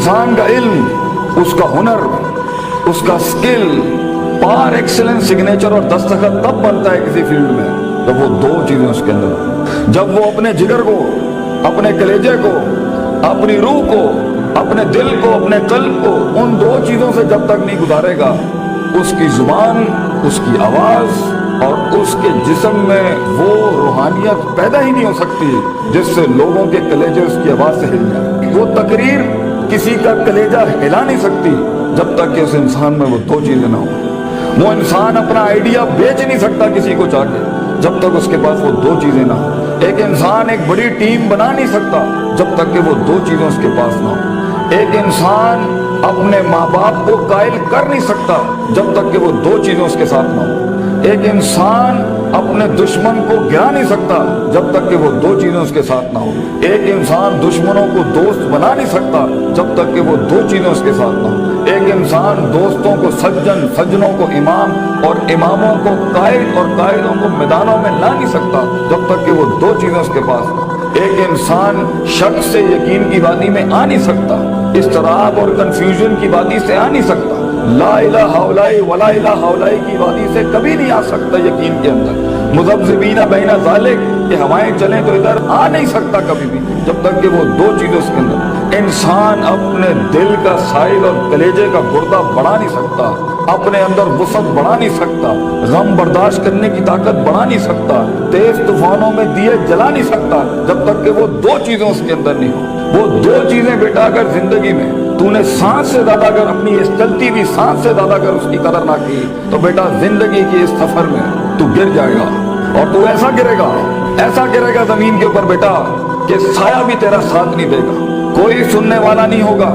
انسان کا علم، اس کا ہنر، اس کا سکل پار ایکسلنس سگنیچر اور دستخط تب بنتا ہے کسی فیلڈ میں جب وہ دو چیزیں اس کے اندر، جب وہ اپنے جگر کو، اپنے کلیجے کو، اپنی روح کو، اپنے دل کو، اپنے قلب کو ان دو چیزوں سے جب تک نہیں گزارے گا، اس کی زبان، اس کی آواز اور اس کے جسم میں وہ روحانیت پیدا ہی نہیں ہو سکتی جس سے لوگوں کے کلیجے اس کی آواز سے ہل جائیں۔ وہ تقریر کسی کا کلیجہ ہلا نہیں سکتی جب تک کہ اس انسان میں وہ دو چیزیں نہ ہوں۔ وہ انسان اپنا آئیڈیا بیچ نہیں سکتا کسی کو چاہ کے جب تک اس کے پاس وہ دو چیزیں نہ ہوں۔ ایک انسان ایک بڑی ٹیم بنا نہیں سکتا جب تک کہ وہ دو چیزیں اس کے پاس نہ ہوں۔ ایک انسان اپنے ماں باپ کو قائل کر نہیں سکتا جب تک کہ وہ دو چیزیں اس کے ساتھ نہ ہوں۔ ایک انسان اپنے دشمن کو گرا نہیں سکتا جب تک کہ وہ دو چیزیں اس کے ساتھ نہ ہوں۔ ایک انسان دشمنوں کو دوست بنا نہیں سکتا جب تک کہ وہ دو چیزیں اس کے ساتھ نہ ہوں۔ ایک انسان دوستوں کو سجن، سجنوں کو امام اور اماموں کو قائد اور قائدوں کو میدانوں میں لا نہیں سکتا جب تک کہ وہ دو چیزیں اس کے پاس نہ ہوں۔ ایک انسان شک سے یقین کی وادی میں آ نہیں سکتا، اضطراب اور کنفیوژن کی وادی سے آ نہیں سکتا، لا الہ الا ولا الہ الا کی وادی سے کبھی نہیں آ سکتا یقین کے اندر، مذبذبین بین ذالک کہ ہوائیں چلیں تو ادھر آ نہیں سکتا کبھی بھی جب تک کہ وہ دو چیزیں اس کے اندر۔ انسان اپنے دل کا سائل اور کلیجے کا گردہ بڑھا نہیں سکتا، اپنے اندر وسعت بڑھا نہیں سکتا، غم برداشت کرنے کی طاقت بڑھا نہیں سکتا، تیز طوفانوں میں دیے جلا نہیں سکتا جب تک کہ وہ دو چیزیں اس کے اندر نہیں ہوں۔ وہ دو چیزیں بیٹا اگر زندگی میں تو نے سانس سے زیادہ اگر اپنی اس چلتی ہوئی سانس سے زیادہ اگر اس کی قدر نہ کی تو بیٹا زندگی کی اس سفر میں تو گر جائے گا، اور تو ایسا گرے گا زمین کے اوپر بیٹا کہ سایہ بھی تیرا ساتھ نہیں دے گا، کوئی سننے والا نہیں ہوگا،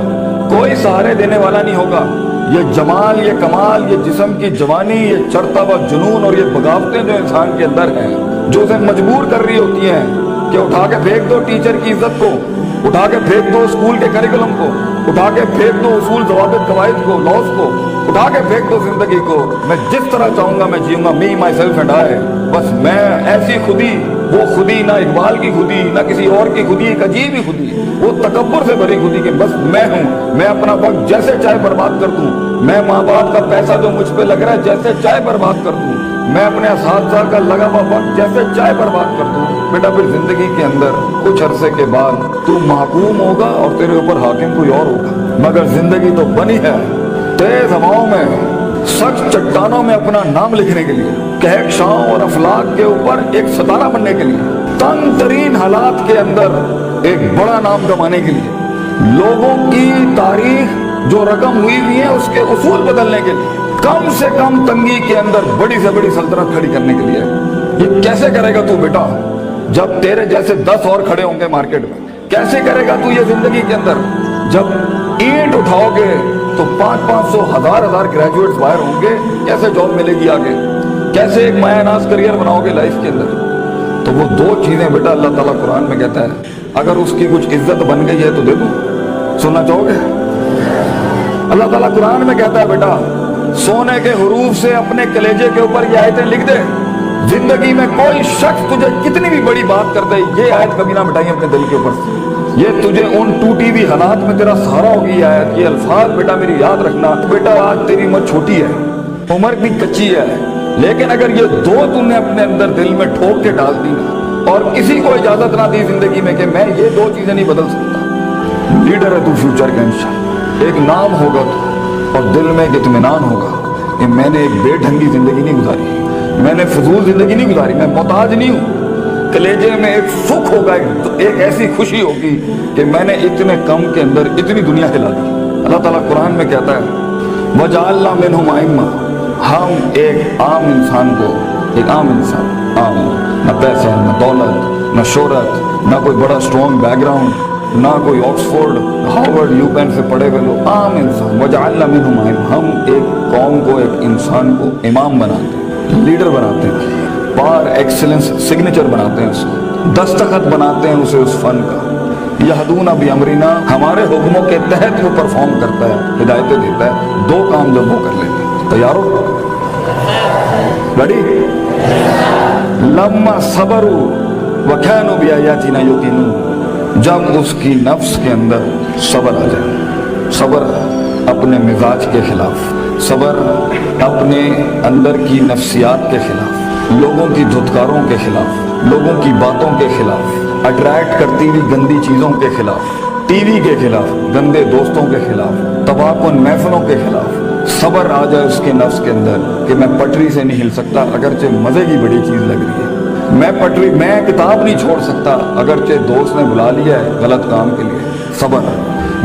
کوئی سہارے دینے والا نہیں ہوگا۔ یہ جمال، یہ کمال، یہ جسم کی جوانی، یہ چڑھتا ہوا جنون اور یہ بغاوتیں جو انسان کے اندر ہیں جو اسے مجبور کر رہی ہوتی ہیں کہ اٹھا کے پھینک دو ٹیچر کی عزت کو، اٹھا کے پھینک دو اسکول کے کریکولم کو، اٹھا کے پھینک دو اصول ضوابط قواعد کو، لاز کو، اٹھا کے پھینک دو زندگی کو، میں جس طرح چاہوں گا میں جیوں گا، می مائی سیلف اینڈ آئی، بس میں ایسی خودی، وہ خودی نہ اقبال کی خودی نہ کسی اور کی خودی، ایک عجیب ہی خودی، وہ تکبر سے بھری خودی کہ بس میں ہوں، میں اپنا وقت جیسے چاہے برباد کر دوں، میں ماں باپ کا پیسہ جو مجھ پہ لگ رہا ہے جیسے چاہے برباد کر دوں، میں اپنے اساتذہ کا لگا ہوا وقت جیسے چاہے برباد کر دوں۔ بیٹا پھر زندگی کے اندر کچھ عرصے کے بعد تو محکوم ہوگا اور تیرے اوپر حاکم کوئی اور ہوگا، مگر زندگی تو بنی ہے تیز ہواؤں میں، سخت چٹانوں میں اپنا نام لکھنے کے لیے، کہکشاؤں اور افلاک کے اوپر ایک ستارہ بننے کے لیے، تنگ ترین حالات کے اندر ایک بڑا نام کمانے کے لیے، لوگوں کی تاریخ جو رقم ہوئی ہے اس کے اصول بدلنے کے لیے، کم سے کم تنگی کے اندر بڑی سے بڑی سلطنت کھڑی کرنے کے لیے۔ یہ کیسے کرے گا تو بیٹا جب تیرے جیسے 10 اور کھڑے ہوں گے مارکیٹ میں؟ کیسے کرے گا تو یہ زندگی کے اندر جب اینٹ اٹھاؤ گے تو 500 1000 گریجویٹس باہر ہوں گے، کیسے جاب ملے گی آگے؟ کیسے ایک مایہ ناز کریئر بناؤ گے لائف کے اندر؟ تو وہ دو چیزیں بیٹا اللہ تعالیٰ قرآن میں کہتا ہے اگر اس کی کچھ عزت بن گئی ہے تو دے دوں، سننا چاہو گے؟ اللہ تعالیٰ قرآن میں کہتا ہے بیٹا سونے کے حروف سے اپنے کلیجے کے اوپر یہ آیتیں لکھ دے، زندگی میں کوئی شخص تجھے کتنی بھی بڑی بات کر دے یہ آیت کبھی نہ مٹائی اپنے دل کے اوپر سے، یہ تجھے ان ٹوٹی ہوئی حالات میں تیرا سہارا ہوگی آیت، یہ الفاظ بیٹا میری یاد رکھنا۔ بیٹا آج تیری عمر چھوٹی ہے، عمر بھی کچی ہے، لیکن اگر یہ دو تم نے اپنے اندر دل میں ٹھوک کے ڈال دی نا اور کسی کو اجازت نہ دی زندگی میں کہ میں یہ دو چیزیں نہیں بدل سکتا، لیڈر ہے تو فیوچر کا انشاءاللہ، ایک نام ہوگا تو اور دل میں ایک اطمینان ہوگا کہ میں نے ایک بے ڈھنگی زندگی نہیں گزاری، میں نے فضول زندگی نہیں گزاری، میں محتاج نہیں ہوں، کلیجے میں ایک سکھ ہوگا، ایک ایسی خوشی ہوگی کہ میں نے اتنے کم کے اندر اتنی دنیا ہلا دی۔ اللہ تعالیٰ قرآن میں کہتا ہے وَجَعَلْنَا مِنْهُمْ أَئِمَّةً، ہم ایک عام انسان کو، ایک عام انسان، عام نہ پیسہ نہ دولت نہ شہرت نہ کوئی بڑا اسٹرانگ بیک گراؤنڈ نہ کوئی آکسفورڈ ہارورڈ یو پین سے پڑھے ہوئے لوگ، عام انسان، وَجَعَلْنَا مِنْهُمْ أَئِمَّةً، ہم ایک قوم کو، ایک انسان کو امام بناتے ہیں، لیڈر بناتے ہیں، پار ایکسلنس سگنیچر بناتے ہیں، اس کو دستخط بناتے ہیں اسے اس فن کا، یہدون بامرنا، ہمارے حکموں کے تحت وہ پرفارم کرتا ہے، ہدایتیں دیتا ہے، دو کام جب وہ کر لیتے ہیں، تیار ہو؟ ریڈی؟ لما صبروا وكانوا بآياتنا يوقنون، جب اس کی نفس کے اندر صبر آ جائے، सब्र अपने मिजाज के खिलाफ, सब्र अपने अंदर की नफ्सियात के खिलाफ, लोगों की धुतकारों के खिलाफ, लोगों की बातों के खिलाफ, अट्रैक्ट करती हुई गंदी चीज़ों के खिलाफ, टीवी के खिलाफ, गंदे दोस्तों के खिलाफ, तबाकुन महफिलों के खिलाफ सब्र आ जाए उसके नफ्स के अंदर कि मैं पटरी से नहीं हिल सकता अगरचे मज़े की बड़ी चीज़ लग रही है, मैं किताब नहीं छोड़ सकता अगरचे दोस्त ने बुला लिया है गलत काम के लिए, सब्र,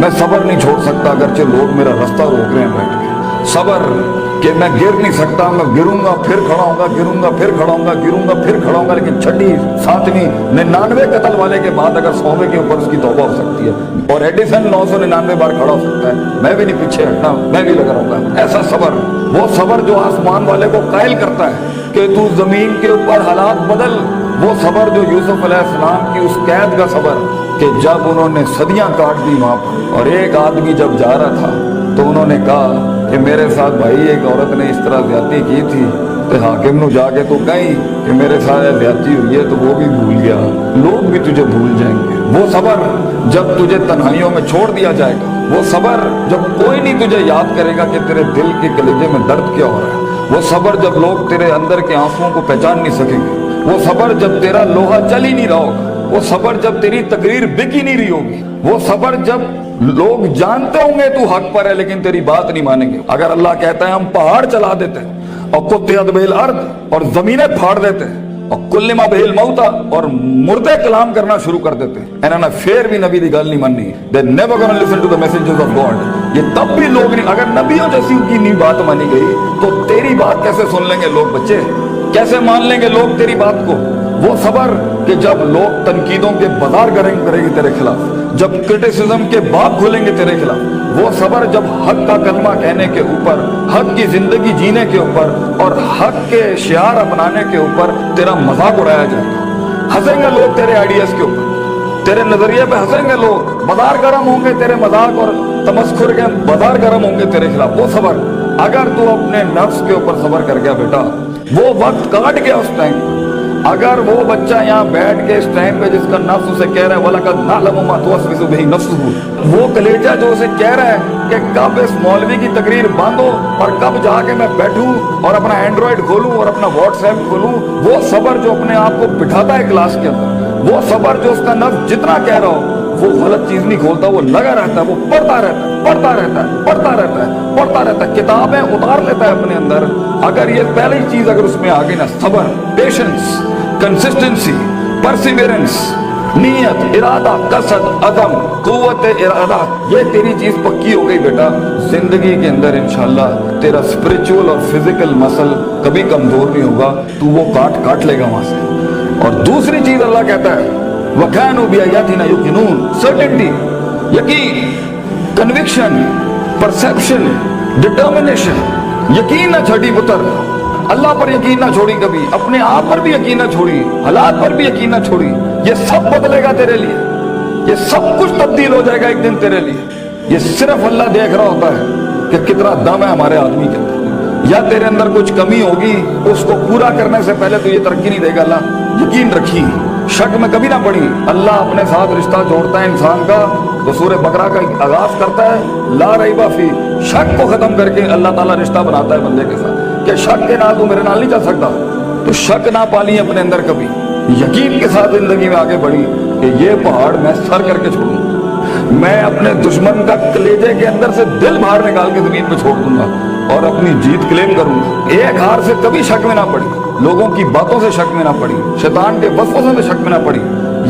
मैं सब्र नहीं छोड़ सकता अगरचे लोग मेरा रास्ता रोक रहे हैं बैठ के, सब्र कि मैं गिर नहीं सकता, मैं गिरूंगा फिर खड़ा होऊंगा, गिरूंगा फिर खड़ा होऊंगा, गिरूंगा फिर खड़ा होऊंगा, लेकिन छठी 7वीं 99 कत्ल वाले के बाद अगर 100वें के ऊपर उसकी तौबा हो सकती है और एडिसन 999 बार खड़ा हो सकता है, मैं भी नहीं पीछे हटना, मैं भी लगा रहूंगा। ऐसा सब्र, वो सब्र जो आसमान वाले को कायल करता है कि तू जमीन के ऊपर हालात बदल, वो सब्र जो यूसुफ अलैहिस्सलाम की उस कैद का सब्र कि जब उन्होंने सदियां काट दी वहां पर और एक आदमी जब जा रहा था तो उन्होंने कहा कि मेरे साथ भाई एक औरत ने इस तरह ज्यादती की थी तो हाकिम ने जाके तो कहीं कि मेरे साथ ज्यादती हुई है तो वो भी भूल गया, लोग भी तुझे भूल जाएंगे। वो सब्र जब तुझे तन्हाइयों में छोड़ दिया जाएगा, वो सब्र जब कोई नहीं तुझे याद करेगा कि तेरे दिल के कलेजे में दर्द क्या हो रहा है, वो सब्र जब लोग तेरे अंदर के आंसुओं को पहचान नहीं सकेंगे, वो सब्र जब तेरा लोहा चल ही नहीं रहा होगा, वो सब्र जब तेरी तकरीर बिक ही नहीं रही होगी, वो सब्र जब लोग जानते होंगे तू हक पर है लेकिन तेरी बात नहीं मानेंगे। अगर अल्लाह कहता है हम पहाड़ चला देते हैं और कुत्ते बेल अर्द और जमीनें फाड़ देते हैं और कुल्लिमा बेल मौता और मुर्दे कलाम करना शुरू कर देते हैं, इन्होंने फिर भी नबी की गल नहीं माननी, they never gonna listen to the messages of God. ये तब भी लोग नहीं, अगर नबियों जैसी उनकी नहीं बात मानी गई तो तेरी बात कैसे सुन लेंगे लोग, बच्चे कैसे मान लेंगे लोग तेरी बात को। वो सब्र कि जब लोग तनकीदों के बाजार करेंगे तेरे खिलाफ, जब क्रिटिसिज्म के बाग खोलेंगे तेरे खिलाफ, वो सब्र जब हक का कलमा कहने के ऊपर, हक की जिंदगी जीने के ऊपर और हक के शियार अपनाने के ऊपर तेरा मजाक उड़ाया जाएगा, हंसेंगे लोग तेरे आइडियाज के ऊपर, तेरे नजरिए पे हंसेंगे लोग, बाजार गर्म होंगे तेरे मजाक और तमस्खुर के बाजार गर्म होंगे तेरे खिलाफ। वो सब्र अगर तू अपने नफ्स के ऊपर सब्र कर गया बेटा, वो वक्त काट गया उस टाइम, अगर वो बच्चा यहाँ बैठ के इस टाइम पे जिसका नफ्स उसे कह रहा है वलकद नअलमु मा तुवस्विसु बिही नफ्सुहु, वो कलेजा जो उसे कह रहा है कि कब इस मौलवी की तकरीर बंद हो और कब जाके मैं बैठूं और अपना एंड्रॉइड खोलूं और अपना व्हाट्सएप खोलूं, वो सब्र जो अपने आप को बिठाता है क्लास के अंदर, वो सब्र जो उसका नफ्स जितना कह रहा हो वो गलत चीज नहीं खोलता, वो लगा रहता है, वो पढ़ता रहता है, पढ़ता रहता है, पढ़ता रहता है, पढ़ता रहता है, किताबें उतार लेता है अपने अंदर। अगर ये पहली चीज अगर उसमें आ गई ना, सब्र, पेशेंस, कंसिस्टेंसी, परसिवियरेंस, नीयत, इरादा, कसद, अदम, कुव्वत इरादा, ये तेरी चीज पक्की हो गई बेटा, जिंदगी के अंदर इंशाल्लाह तेरा स्पिरिचुअल और फिजिकल मसल कभी कमजोर नहीं होगा, तू वो काट लेगा वहां से। और दूसरी चीज अल्लाह कहता है वकानु बिआयातिना युकिनून, सर्टेनिटी, यकीन, कन्विक्शन, परसेप्शन, डिटर्मिनेशन, यकीन ना छड़ी पुत्र, अल्लाह पर यकीन ना छोड़ी कभी, अपने आप पर भी यकीन ना छोड़ी, हालात पर भी यकीन ना छोड़ी, ये सब बदलेगा तेरे लिए, ये सब कुछ तब्दील हो जाएगा एक दिन तेरे लिए। ये सिर्फ अल्लाह देख रहा होता है कि कितना दम है हमारे आदमी के अंदर, या तेरे अंदर कुछ कमी होगी उसको पूरा करने से पहले तो ये तरक्की नहीं देगा अल्लाह, यकीन रखी, शक में कभी ना पड़ी। अल्लाह अपने साथ रिश्ता जोड़ता है इंसान का तो सूरह बकरा का आगाज करता है ला रईबा फी, शक को खत्म करके अल्लाह ताला रिश्ता बनाता है बंदे के साथ कि शक के नाल तू मेरे नाल नहीं चल सकता, तो शक ना पाली अपने अंदर कभी, यकीन के साथ जिंदगी में आगे बढ़ी कि ये पहाड़ मैं सर करके छोड़ूंगा, मैं अपने दुश्मन का कलेजे के अंदर से दिल बाहर निकाल के जमीन पे छोड़ दूंगा और अपनी जीत क्लेम करूंगा। एक हार से कभी शक में ना पड़ी, लोगों की बातों से शक में ना पड़ी, शैतान के वसवसों से शक में ना पड़ी।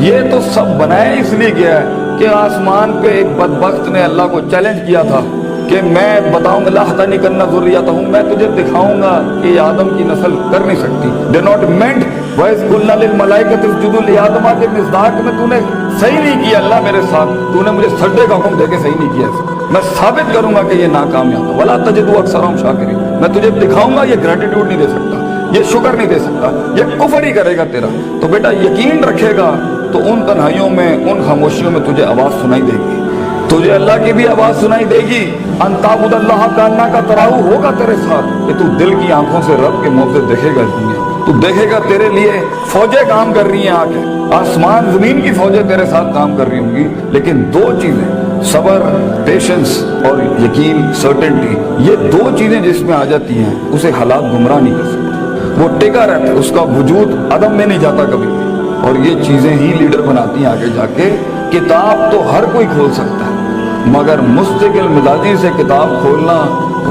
ये तो सब बनाया इसलिए गया है कि आसमान पे एक बदबख्त ने अल्लाह को चैलेंज किया था कि मैं बताऊंगा लाहता नहीं करना ज़ुर्रियत हूँ, मैं तुझे दिखाऊंगा कि आदम की नस्ल कर नहीं सकती। दे नॉट मेंट वैस कुल्ला लिल मलाइकति इसजुदू लिआदम के मिज़दाक में तूने सही नहीं किया अल्लाह मेरे साथ, तूने मुझे सजदे का हुक्म देके सही नहीं किया, मैं साबित करूंगा कि ये नाकामयाब है। वला तजिदु अक्सरहुम शाकिरीन, मैं तुझे दिखाऊंगा ये ग्रेटिट्यूड नहीं दे सकता, ये शुक्र नहीं दे सकता, ये कुफ्र ही करेगा तेरा। तो बेटा यकीन रखेगा तो उन तन्हाइयों में, उन खामोशियों में तुझे आवाज सुनाई देगी, तुझे अल्लाह की भी आवाज सुनाई देगी। अंताबुदल्लाह का अन्ना का तराहु होगा तेरे साथ कि तू दिल की आंखों से रब के मुंह से देखेगा दुनिया, तू देखेगा तेरे लिए फौजें काम कर रही हैं, आके आसमान जमीन की फौजें तेरे साथ काम कर रही होंगी। लेकिन दो चीजें, सबर, पेशेंस और यकीन, सर्टेनिटी, ये दो चीजें जिसमें आ जाती हैं उसे हालात गुमराह नहीं कर सकते। वो टिका रहता है, उसका वजूद अदम में नहीं जाता कभी भी। और ये चीजें ही लीडर बनाती हैं आगे जाके। किताब तो हर कोई खोल सकता है, मगर मुस्तकिल मिजाजी से किताब खोलना,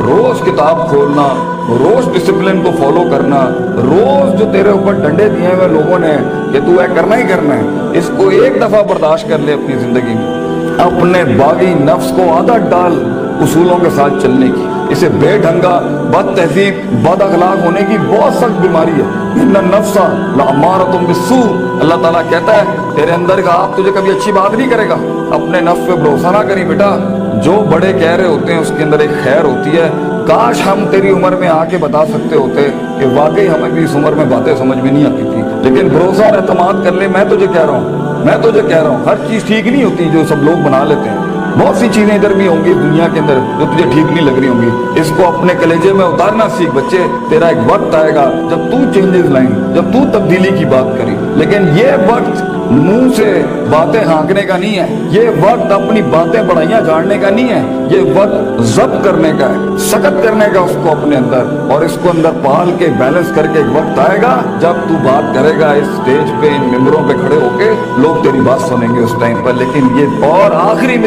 रोज किताब खोलना, रोज डिसिप्लिन को फॉलो करना, रोज जो तेरे ऊपर डंडे दिए हुए लोगों ने कि तू है करना ही करना है, इसको एक दफा बर्दाश्त कर ले अपनी जिंदगी में। अपने बागी नफ्स को आदत डाल उसूलों के साथ चलने की। इसे बेढंगा, बद तहजीब, बद अखलाक होने की बहुत सख्त बीमारी है। इन्ना नफ्सा लअम्मारतुम बिस्सू, अल्लाह ताला कहता है तेरे अंदर का आप तुझे कभी अच्छी बात नहीं करेगा। अपने नफ्स पे भरोसा ना करी बेटा। जो बड़े कह रहे होते हैं उसके अंदर एक खैर होती है। काश हम तेरी उम्र में आके बता सकते होते कि वाकई हमें भी इस उम्र में बातें समझ में नहीं आती थी। लेकिन भरोसा और एतमाद कर ले। मैं तुझे कह रहा हूँ हर चीज ठीक नहीं होती जो सब लोग बना लेते हैं। बहुत सी चीजें इधर भी होंगी दुनिया के अंदर जो तुझे ठीक नहीं लग रही होंगी। इसको अपने कलेजे में उतारना सीख बच्चे। तेरा एक वक्त आएगा जब तू चेंजेस लाएंगे, जब तू तब्दीली की बात करी। लेकिन ये वक्त मुंह से बातें हाँकने का नहीं है। ये वक्त अपनी बातें बढ़ाइयां झाड़ने का नहीं है। ये वक्त जब्त करने का है, सख्त करने का उसको अपने अंदर, और इसको अंदर पाल के बैलेंस करके एक वक्त आएगा जब तू बात करेगा इस स्टेज पे, इन मिंबरों पे खड़े होके लोग तेरी बात सुनेंगे उस टाइम पर। लेकिन ये और आखिरी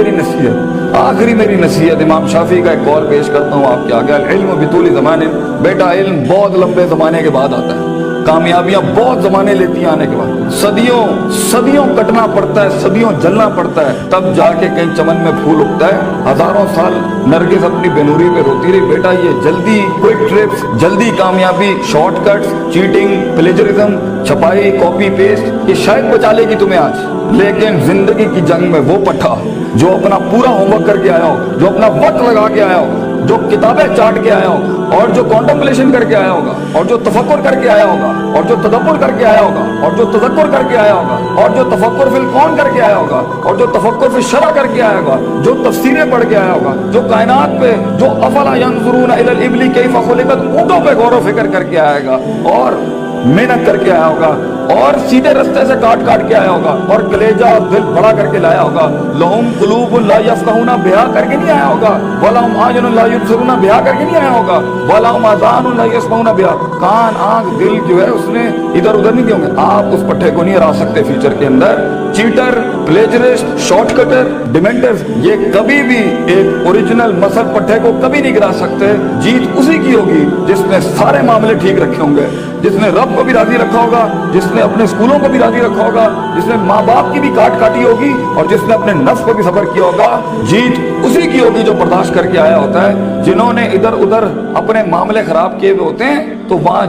मेरी नसीहत इमाम शाफी का एक कॉल पेश करता हूँ आपके आगे। इल्म बितूली ज़माने, बेटा इल्म बहुत लंबे जमाने के बाद आता है। कामयाबियां बहुत जमाने लेती हैं आने के बाद। सदियों कटना पड़ता है, सदियों जलना पड़ता है, तब जाके कहीं चमन में फूल उगता है। हजारों साल नरगिस अपनी बेनूरी पे रोती रही, बेटा ये जल्दी क्विक ट्रिप्स, जल्दी कामयाबी, शॉर्टकट्स, चीटिंग, प्लेजरिज्म, छपाई, कॉपी पेस्ट, ये शायद बचा लेगी तुम्हें आज। लेकिन जिंदगी की जंग में वो पट्टा जो अपना पूरा होमवर्क करके आया हो, जो अपना वक्त लगा के आया होगा, जो किताबें चाट के आया होगा, और जो कॉन्टेम्पलेशन करके आया होगा, और जो तफक्कुर करके आया होगा, और जो तदब्बुर करके आया होगा, और जो तज़क्कुर करके आया होगा, और जो तफक्कुर फिल कौन करके आया होगा, और जो तफक्कुर फिल शरअ करके आया होगा, जो तफसीरें पढ़ के आया होगा, जो कायनात पे, जो अफला यंज़ुरूना इलल इब्ली कैफ़ खुलिक़त, ऊँटों पे गौर व फिक्र करके आएगा, और मेहनत करके आया होगा, और सीधे रास्ते से काट के आया होगा, और कलेजा और दिल बड़ा करके लाया होगा। लहुम कुलूबुन ला यफ़क़हूना, ब्याह करके नहीं आया होगा। वलहुम आयुनुन ला युबसिरूना, ब्याह करके नहीं आया होगा। वलहुम आज़ानुन ला यस्मऊना बिहा, कान, आंख, दिल जो है उसने इधर उधर नहीं दिए होंगे। आप उस पट्टे को नहीं हरा सकते फ्यूचर के अंदर। चीटर, प्लेजरिस्ट, शॉर्टकटर, डिमेंटर्स, ये कभी भी एक ओरिजिनल मसल पट्टे को कभी नहीं गिरा सकते। जीत उसी की होगी जिसने सारे मामले ठीक रखे होंगे, जिसने रब को भी राजी रखा होगा, जिसने अपने स्कूलों को भी राजी रखा होगा, जिसने माँ बाप की भी काटी होगी, और जिसने अपने नफ्स को भी सब्र किया होगा। जीत उसी की होगी जो बर्दाश्त करके आया होता है। जिन्होंने इधर उधर अपने मामले खराब किए हुए होते हैं तो वहां